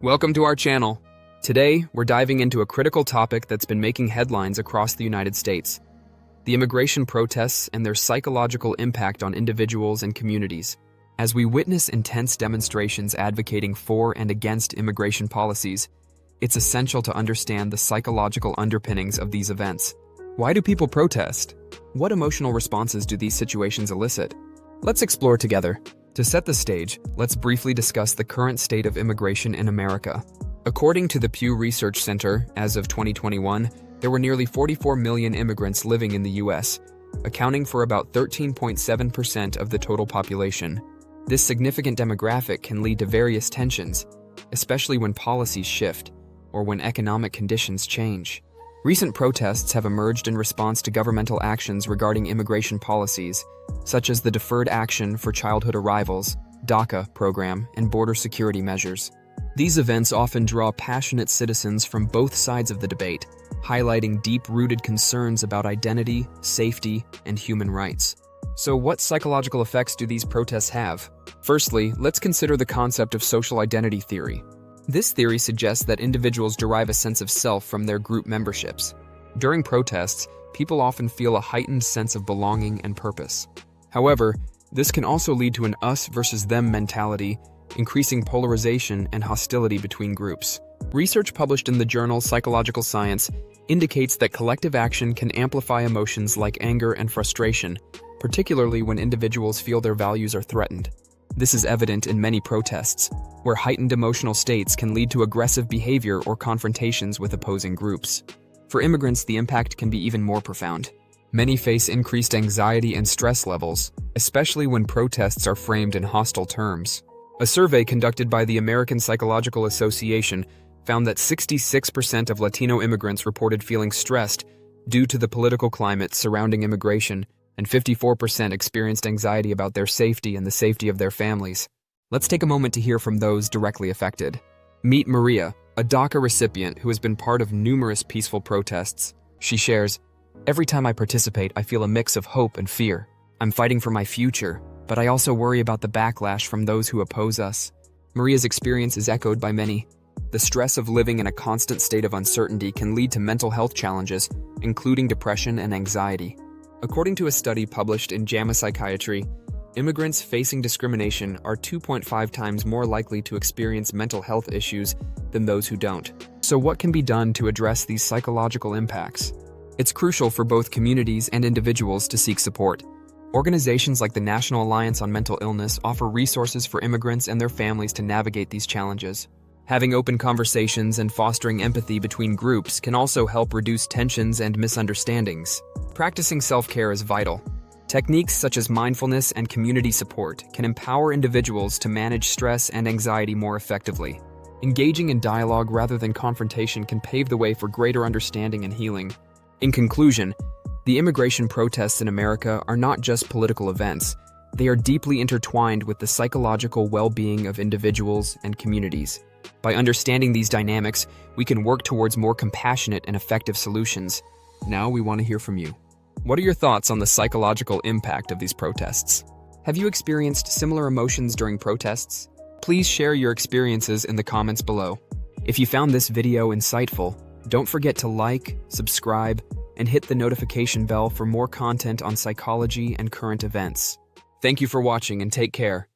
Welcome to our channel. Today, we're diving into a critical topic that's been making headlines across the United States: the immigration protests and their psychological impact on individuals and communities. As we witness intense demonstrations advocating for and against immigration policies, it's essential to understand the psychological underpinnings of these events. Why do people protest? What emotional responses do these situations elicit? Let's explore together. To set the stage, let's briefly discuss the current state of immigration in America. According to the Pew Research Center, as of 2021, there were nearly 44 million immigrants living in the U.S., accounting for about 13.7% of the total population. This significant demographic can lead to various tensions, especially when policies shift or when economic conditions change. Recent protests have emerged in response to governmental actions regarding immigration policies, such as the Deferred Action for Childhood Arrivals (DACA) program and border security measures. These events often draw passionate citizens from both sides of the debate, highlighting deep-rooted concerns about identity, safety, and human rights. So what psychological effects do these protests have? Firstly, let's consider the concept of social identity theory. This theory suggests that individuals derive a sense of self from their group memberships. During protests, people often feel a heightened sense of belonging and purpose. However, this can also lead to an us versus them mentality, increasing polarization and hostility between groups. Research published in the journal Psychological Science indicates that collective action can amplify emotions like anger and frustration, particularly when individuals feel their values are threatened. This is evident in many protests, where heightened emotional states can lead to aggressive behavior or confrontations with opposing groups. For immigrants, the impact can be even more profound. Many face increased anxiety and stress levels, especially when protests are framed in hostile terms. A survey conducted by the American Psychological Association found that 66% of Latino immigrants reported feeling stressed due to the political climate surrounding immigration, and 54% experienced anxiety about their safety and the safety of their families. Let's take a moment to hear from those directly affected. Meet Maria, a DACA recipient who has been part of numerous peaceful protests. She shares, "Every time I participate, I feel a mix of hope and fear. I'm fighting for my future, but I also worry about the backlash from those who oppose us." Maria's experience is echoed by many. The stress of living in a constant state of uncertainty can lead to mental health challenges, including depression and anxiety. According to a study published in JAMA Psychiatry, immigrants facing discrimination are 2.5 times more likely to experience mental health issues than those who don't. So what can be done to address these psychological impacts? It's crucial for both communities and individuals to seek support. Organizations like the National Alliance on Mental Illness offer resources for immigrants and their families to navigate these challenges. Having open conversations and fostering empathy between groups can also help reduce tensions and misunderstandings. Practicing self-care is vital. Techniques such as mindfulness and community support can empower individuals to manage stress and anxiety more effectively. Engaging in dialogue rather than confrontation can pave the way for greater understanding and healing. In conclusion, the immigration protests in America are not just political events. They are deeply intertwined with the psychological well-being of individuals and communities. By understanding these dynamics, we can work towards more compassionate and effective solutions. Now we want to hear from you. What are your thoughts on the psychological impact of these protests? Have you experienced similar emotions during protests? Please share your experiences in the comments below. If you found this video insightful, don't forget to like, subscribe, and hit the notification bell for more content on psychology and current events. Thank you for watching and take care.